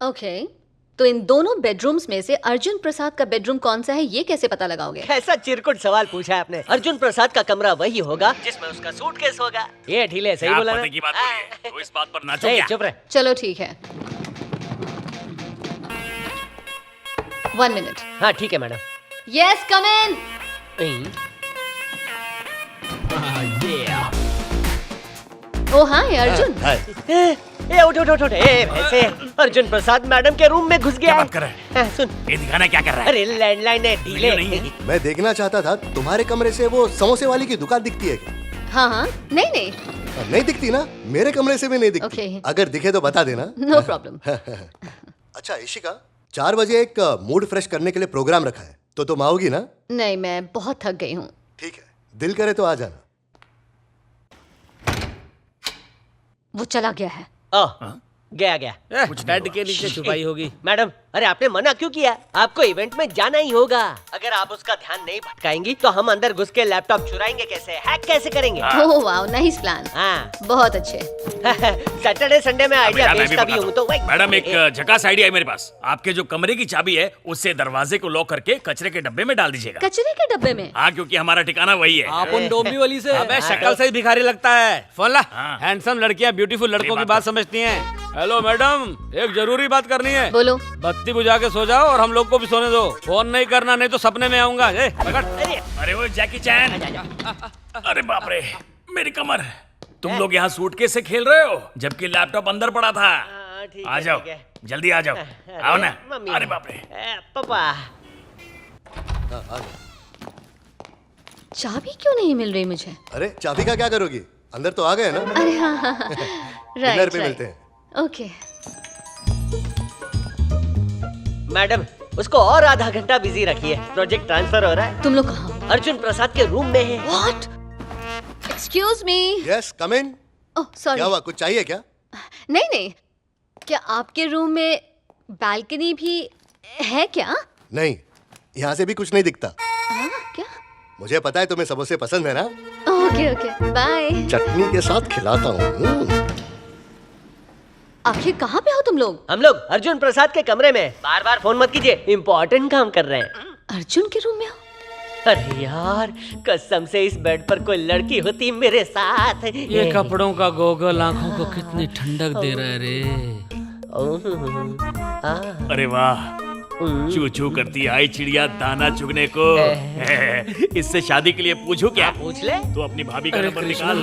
Okay, तो इन दोनों bedrooms में से अर्जुन प्रसाद का बेडरूम कौन सा है ये कैसे पता लगाओगे? कैसा चिरकुट सवाल पूछा है आपने। अर्जुन प्रसाद का कमरा वही होगा जिसमें उसका सूटकेस होगा। ये ढीले सही बोला ना? की बात बोलिए, तो इस बात पर नाचो क्या? चुप रहे। चलो ठीक है, 1 मिनट। हाँ ठीक है मैडम। यस, कम इन। ओ हाय अर्जुन। उठ उठ उठ उठ। ऐसे अर्जुन प्रसाद मैडम के रूम में घुस गया। क्या बात कर रहा है? सुन, ये दिखाना क्या कर रहा है? अरे लैंडलाइन है, ढीले नहीं है। मैं देखना चाहता था तुम्हारे कमरे से वो समोसे वाली की दुकान दिखती है क्या? हाँ हाँ, नहीं नहीं, नहीं दिखती ना, मेरे कमरे से भी नहीं दिखती। Okay. अगर दिखे तो बता देना। No problem. अच्छा इशिका, 4 बजे एक मूड फ्रेश करने के लिए प्रोग्राम रखा है, तो तुम आओगी ना? नहीं, मैं बहुत थक गई हूँ। ठीक है, दिल करे तो आ जाना। वो चला गया है। गया कुछ बेड के नीचे छुपाई होगी। मैडम, अरे आपने मना क्यों किया? आपको इवेंट में जाना ही होगा। अगर आप उसका ध्यान नहीं भटकाएंगी तो हम अंदर घुस के लैपटॉप चुराएंगे कैसे, हैक कैसे करेंगे? Oh wow, nice plan. हाँ बहुत अच्छे। सैटरडे संडे में आइडिया मैं भी बेचता भी बताता हूँ तो हूँ। मैडम, एक झकास आइडिया है मेरे पास। आपके जो कमरे की चाबी है उससे दरवाजे को लॉक करके कचरे के डब्बे में डाल दीजिएगा। कचरे के डब्बे में? हाँ, क्योंकि हमारा ठिकाना वही है। आप उन डोंबिवली से। अबे हाँ, शक्ल से ही भिखारी लगता है। फोन ला। हाँ। हैंडसम लड़कियां ब्यूटीफुल लड़कों की बात बात समझती हैं। हेलो मैडम, एक जरूरी बात करनी है। बोलो। बत्ती बुझा के सो जाओ और हम लोग को भी सोने दो। फोन नहीं करना, नहीं तो सपने में आऊंगा। पकड़। अरे वो जैकी चैन। अरे बाप रे, मेरी कमर। तुम लोग यहाँ सूटकेस से खेल रहे हो जबकि लैपटॉप अंदर पड़ा था। ठीक आ है, जाओ, ठीक है। जल्दी आ जाओ। आओ ना। मम्मी। अरे बाप रे। पापा। हाँ, आ जाओ। चाबी क्यों नहीं मिल रही मुझे? अरे चाबी का क्या करोगी? अंदर तो आ गए ना। अरे हाँ हाँ हाँ, डिनर राइट पे राइट। मिलते हैं। ओके। मैडम, उसको और आधा घंटा बिजी रखिए। प्रोजेक्ट ट्रांसफर हो रहा है। तुम लोग कहाँ हो? अर्जुन प्रसाद के रूम में है। What? Excuse me. Yes, come in. Oh, sorry. क्या हुआ, कुछ चाहिए क्या? नहीं नहीं, क्या आपके रूम में बालकनी भी है क्या? नहीं, यहाँ से भी कुछ नहीं दिखता। हाँ, क्या? मुझे पता है तुम्हें समोसे पसंद है ना। Okay okay, bye. चटनी के साथ खिलाता हूँ। आखिर कहाँ पे हो तुम लोग? हम लोग अर्जुन प्रसाद के कमरे में। बार बार फोन मत कीजिए, इम्पोर्टेंट काम कर रहे हैं। अर्जुन के रूम में हो? अरे यार, कसम से इस बेड पर कोई लड़की होती मेरे साथ। ये कपड़ों का गोगल आंखों को कितनी ठंडक दे रहा है रे। अरे वाह, चू चू करती आई चिड़िया दाना चुगने को। इससे शादी के लिए पूछू क्या? पूछ ले। तो अपनी भाभी का नंबर निकाल।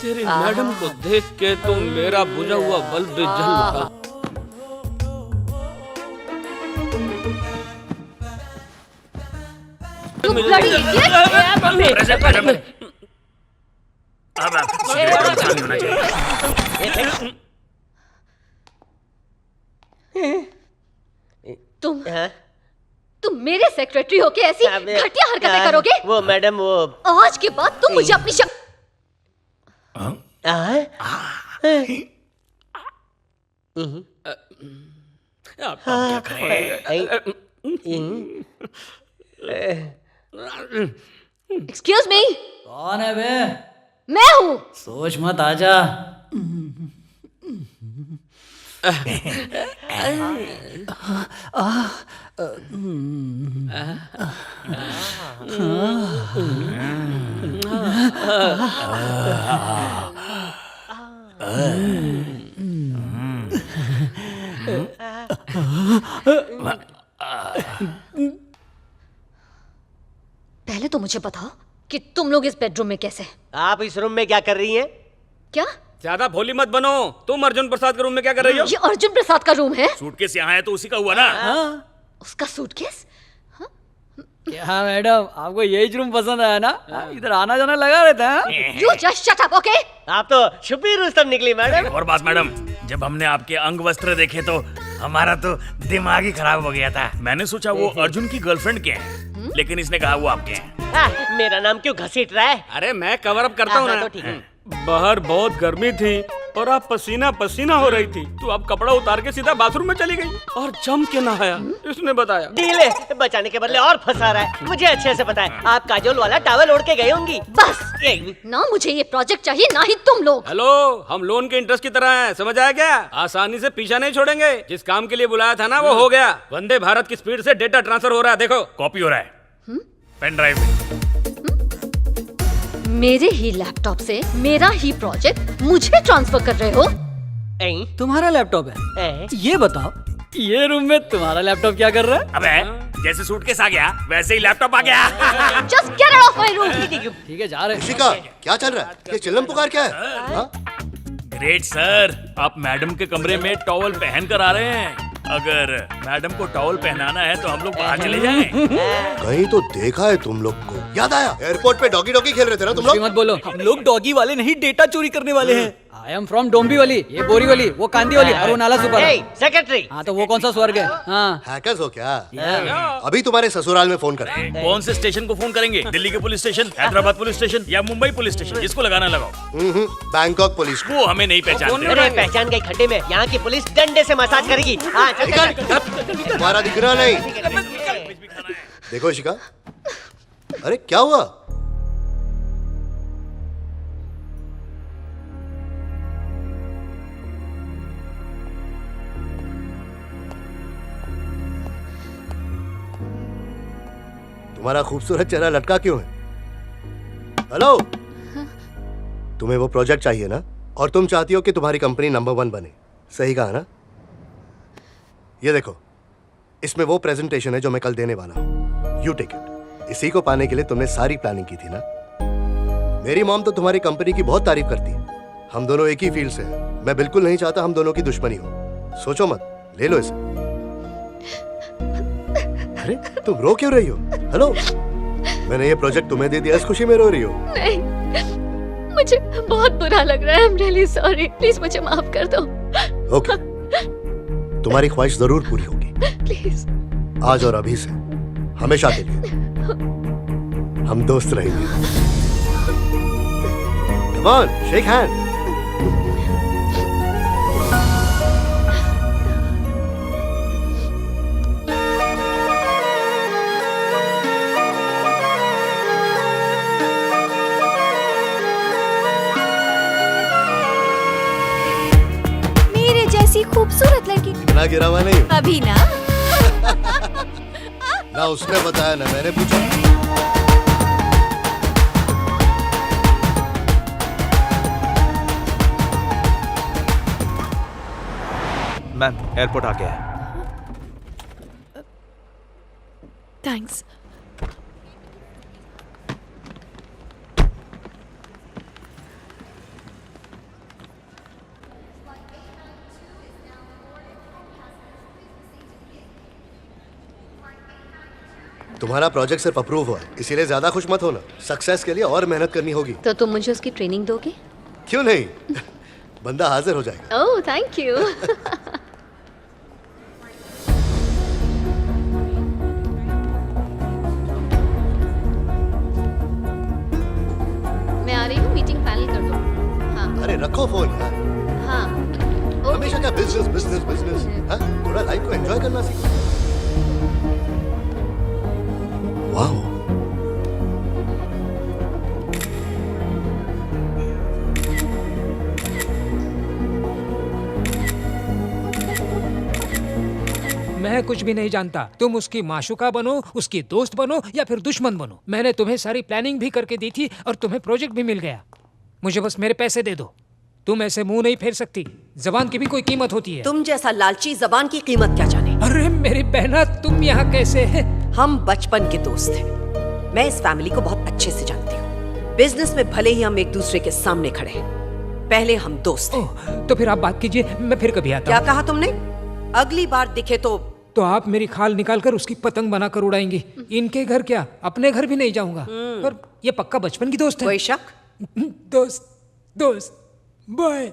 तेरी मैडम को देख के तो मेरा बुझा हुआ बल्ब भी जल उठा। You bloody idiot! Present madam. अब नहीं होना चाहिए। तुम मेरे सेक्रेटरी होके ऐसी घटिया हरकतें करोगे? वो मैडम, वो आज के बाद तुम मुझे अपनी अब क्या करें? Excuse me. कौन है बे? मैं हूँ। सोच मत, आजा। पहले तो मुझे बताओ कि तुम लोग इस बेडरूम में कैसे? आप इस रूम में क्या कर रही हैं? क्या? ज्यादा भोली मत बनो। तुम अर्जुन प्रसाद के रूम में क्या कर रही हो? ये अर्जुन प्रसाद का रूम है? सूटकेस यहाँ है तो उसी का हुआ ना। उसका सूटकेस? क्या मैडम, आपको यही रूम पसंद आया ना? इधर आना जाना लगा रहता है। You just shut up, okay? आप तो छुपी रुस्तम निकली मैडम। और बात मैडम, जब हमने आपके अंग वस्त्र देखे तो हमारा तो दिमाग ही खराब हो गया था। मैंने सोचा वो अर्जुन की गर्लफ्रेंड के हैं, लेकिन इसने कहा वो आपके हैं। मेरा नाम क्यों घसीट रहा है? अरे मैं कवर अप करता हूँ हाँ, ना। तो ठीक है। बाहर बहुत गर्मी थी और आप पसीना पसीना हो रही थी, तो आप कपड़ा उतार के सीधा बाथरूम में चली गई और जम के नहाया, इसने बताया। डील है, बचाने के बदले और फंसा रहा है। मुझे अच्छे से पता है, आप काजोल वाला टॉवल ओढ़ के गई होंगी। बस ना मुझे ये प्रोजेक्ट चाहिए ना ही तुम लोग। हेलो, हम लोन के इंटरेस्ट की तरह हैं, समझ आया क्या? आसानी से पीछा नहीं छोड़ेंगे। जिस काम के लिए बुलाया था ना, वो हो गया। वंदे भारत की स्पीड से डेटा ट्रांसफर हो रहा है, देखो। कॉपी हो रहा है पेन ड्राइव में। मेरे ही लैपटॉप से मेरा ही प्रोजेक्ट मुझे ट्रांसफर कर रहे हो? तुम्हारा लैपटॉप है? ये बताओ, ये रूम में तुम्हारा लैपटॉप क्या कर रहा है? अबे जैसे सूटकेस आ गया वैसे ही लैपटॉप आ गया। Just get out of my room. ठीक है, जा रहे हैं। इशिका, क्या चल रहा है? ये चिल्लम पुकार क्या है? हाँ? ग्रेट सर, आप मैडम के कमरे में टॉवल पहन कर आ रहे हैं। अगर मैडम को टॉवल पहनाना है तो हम लोग बाहर चले जाएं। कहीं तो देखा है तुम लोग को। याद आया, एयरपोर्ट पे डॉगी डॉगी खेल रहे थे ना तुम कुछ भी लोग? मत बोलो, हम लोग डॉगी वाले नहीं, डेटा चोरी करने वाले हैं। आई एम फ्रॉम डोंबिवली, ये बोरीवली, वो कांदीवली और वो नाला सुपर। सेक्रेटरी, हाँ, तो वो कौन सा स्वर्ग है? हाँ, हैकर्स हो क्या? अभी तुम्हारे ससुराल में फोन कर। कौन से स्टेशन को फोन करेंगे? दिल्ली के police station, Hyderabad police station या मुंबई पुलिस स्टेशन? जिसको लगाना लगाओ। बैंकॉक पुलिस को। वो हमें नहीं पहचानते। अरे पहचान गई, खड्डे में यहाँ की पुलिस डंडे से मसाज करेगी। हाँ, चल, चल, चल। तुम्हारा दिख रहा नहीं। देखो इशिका, अरे क्या हुआ? तुम्हारा खूबसूरत चेहरा लटका क्यों है? हेलो, तुम्हें वो प्रोजेक्ट चाहिए ना, और तुम चाहती हो कि तुम्हारी कंपनी नंबर 1 बने। सही कहा ना? ये देखो, इसमें वो प्रेजेंटेशन है जो मैं कल देने वाला हूं। You take it. इसी को पाने के लिए तुमने सारी प्लानिंग की थी ना? मेरी मॉम तो तुम्हारी कंपनी की बहुत तारीफ करती है। हम दोनों एक ही फील्ड से हैं। मैं बिल्कुल नहीं चाहता हम दोनों की दुश्मनी हो। सोचो मत, ले लो इसे। अरे तुम रो क्यों रही हो? हेलो, मैंने ये प्रोजेक्ट तुम्हें दे दिया, इस खुशी में रो रही हो? नहीं, मुझे बहुत बुरा लग रहा है। I am really sorry, please मुझे माफ कर दो। ओके, तुम्हारी ख्वाहिश जरूर पूरी होगी। प्लीज। आज और अभी से हमेशा के लिए हम दोस्त रहेंगे। Come on, shake hand. खूबसूरत लड़की ना गिरा हुआ नहीं अभी ना। ना उसने बताया ना मैंने पूछा। मैम, एयरपोर्ट आ गया है। थैंक्स। तुम्हारा प्रोजेक्ट सिर्फ अप्रूव हुआ, इसीलिए ज्यादा खुश मत होना। सक्सेस के लिए और मेहनत करनी होगी। तो तुम मुझे उसकी ट्रेनिंग दोगे? क्यों नहीं, बंदा हाजिर हो जाएगा। ओह, थैंक यू। मैं आ रही हूँ, मीटिंग फाइनल कर दो। हाँ अरे रखो फोन यार। हाँ, हमेशा क्या बिजनेस बिजनेस बिजनेस? हाँ, थोड़ा लाइफ को एंजॉय करना सीखो। वाओ, मैं कुछ भी नहीं जानता। तुम उसकी माशुका बनो, उसकी दोस्त बनो या फिर दुश्मन बनो। मैंने तुम्हें सारी प्लानिंग भी करके दी थी और तुम्हें प्रोजेक्ट भी मिल गया। मुझे बस मेरे पैसे दे दो। तुम ऐसे मुंह नहीं फेर सकती। जबान की भी कोई कीमत होती है। तुम जैसा लालची जबान की कीमत क्या जाने। अरे मेरी बहना, तुम यहाँ कैसे है? हम बचपन के दोस्त हैं। मैं इस फैमिली को बहुत अच्छे से जानती हूँ। बिजनेस में भले ही हम एक दूसरे के सामने खड़े हैं, पहले हम दोस्त हैं। ओह, तो फिर आप बात कीजिए, मैं फिर कभी आता हूँ। क्या कहा तुमने? अगली बार दिखे तो आप मेरी खाल निकाल कर उसकी पतंग बनाकर उड़ाएंगी। इनके घर क्या, अपने घर भी नहीं जाऊंगा। पर ये पक्का बचपन की दोस्त है। कोई शक? दोस्त बाय।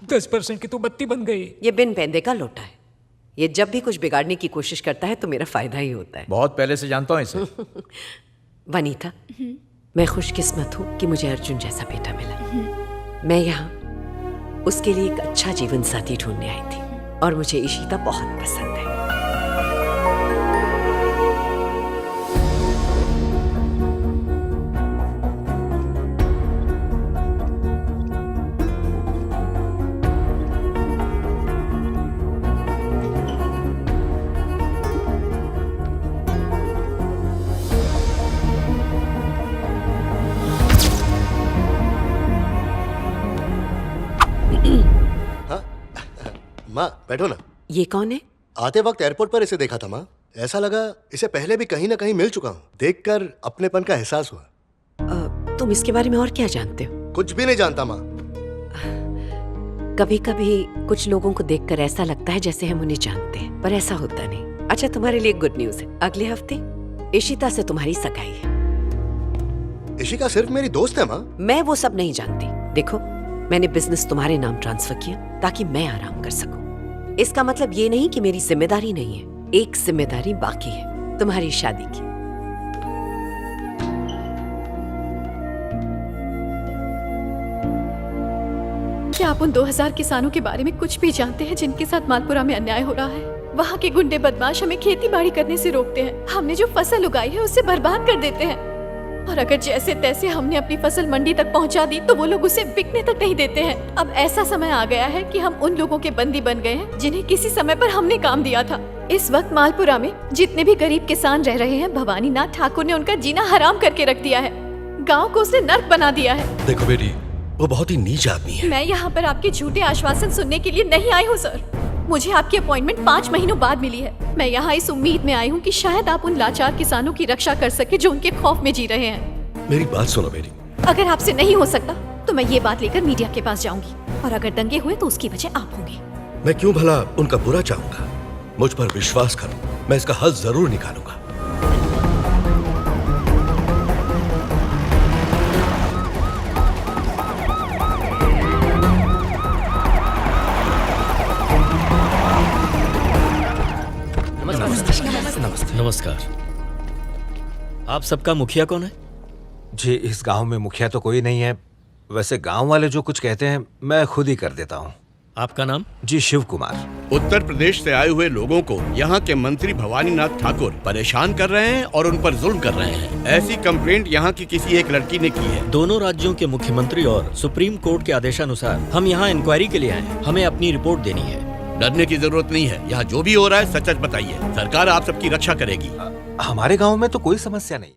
10% की तो बत्ती बन गई। ये बिन पैंदे का लोटा है। ये जब भी कुछ बिगाड़ने की कोशिश करता है तो मेरा फायदा ही होता है। बहुत पहले से जानता हूँ इसे। वनीता, मैं खुशकिस्मत हूँ कि मुझे अर्जुन जैसा बेटा मिला। मैं यहाँ उसके लिए एक अच्छा जीवन साथी ढूंढने आई थी और मुझे इशिता बहुत पसंद है। माँ बैठो ना। ये कौन है? आते वक्त एयरपोर्ट पर इसे देखा था माँ। ऐसा लगा इसे पहले भी कहीं ना कहीं मिल चुका हूँ। देखकर अपनेपन का एहसास हुआ। तुम इसके बारे में और क्या जानते हो? कुछ भी नहीं जानता माँ। कभी कभी कुछ लोगों को देखकर ऐसा लगता है जैसे हम उन्हें जानते हैं, पर ऐसा होता नहीं। अच्छा, तुम्हारे लिए गुड न्यूज है, अगले हफ्ते इशिता से तुम्हारी सगाई है। इशिका सिर्फ मेरी दोस्त है माँ। मैं वो सब नहीं जानती। देखो, मैंने बिजनेस तुम्हारे नाम ट्रांसफर किया ताकि मैं आराम कर सकूं। इसका मतलब ये नहीं कि मेरी जिम्मेदारी नहीं है। एक जिम्मेदारी बाकी है, तुम्हारी शादी की। क्या आप उन 2000 किसानों के बारे में कुछ भी जानते हैं जिनके साथ मालपुरा में अन्याय हो रहा है? वहाँ के गुंडे बदमाश हमें खेती बाड़ी करने से रोकते हैं। हमने जो फसल उगाई है उसे बर्बाद कर देते हैं, और अगर जैसे तैसे हमने अपनी फसल मंडी तक पहुंचा दी तो वो लोग उसे बिकने तक नहीं देते हैं। अब ऐसा समय आ गया है कि हम उन लोगों के बंदी बन गए हैं जिन्हें किसी समय पर हमने काम दिया था। इस वक्त मालपुरा में जितने भी गरीब किसान रह रहे हैं, भवानी नाथ ठाकुर ने उनका जीना हराम करके रख दिया है। गाँव को उसने नर्क बना दिया है। देखो बेटी, वो बहुत ही नीच आदमी है। मैं यहाँ पर आपके झूठे आश्वासन सुनने के लिए नहीं आई हूँ सर। मुझे आपकी अपॉइंटमेंट 5 महीनों बाद मिली है। मैं यहाँ इस उम्मीद में आई हूँ कि शायद आप उन लाचार किसानों की रक्षा कर सके जो उनके खौफ में जी रहे हैं। मेरी बात सुनो बेटी। अगर आपसे नहीं हो सकता तो मैं ये बात लेकर मीडिया के पास जाऊंगी, और अगर दंगे हुए तो उसकी वजह आप होंगे। मैं क्यों भला उनका बुरा चाहूंगा? मुझ पर विश्वास करो, मैं इसका हल जरूर निकालूंगा। नमस्कार। आप सबका मुखिया कौन है? जी, इस गांव में मुखिया तो कोई नहीं है। वैसे गांव वाले जो कुछ कहते हैं मैं खुद ही कर देता हूँ। आपका नाम? जी, शिव कुमार। उत्तर प्रदेश से आए हुए लोगों को यहाँ के मंत्री भवानी नाथ ठाकुर परेशान कर रहे हैं और उन पर जुल्म कर रहे हैं। ऐसी कंप्लेंट यहाँ की किसी एक लड़की ने की है। दोनों राज्यों के मुख्यमंत्री और सुप्रीम कोर्ट के आदेशानुसार हम यहाँ इंक्वायरी के लिए आए हैं। हमें अपनी रिपोर्ट देनी है। डरने की जरूरत नहीं है। यहाँ जो भी हो रहा है सच सच बताइए। सरकार आप सबकी रक्षा करेगी। हमारे गाँव में तो कोई समस्या नहीं।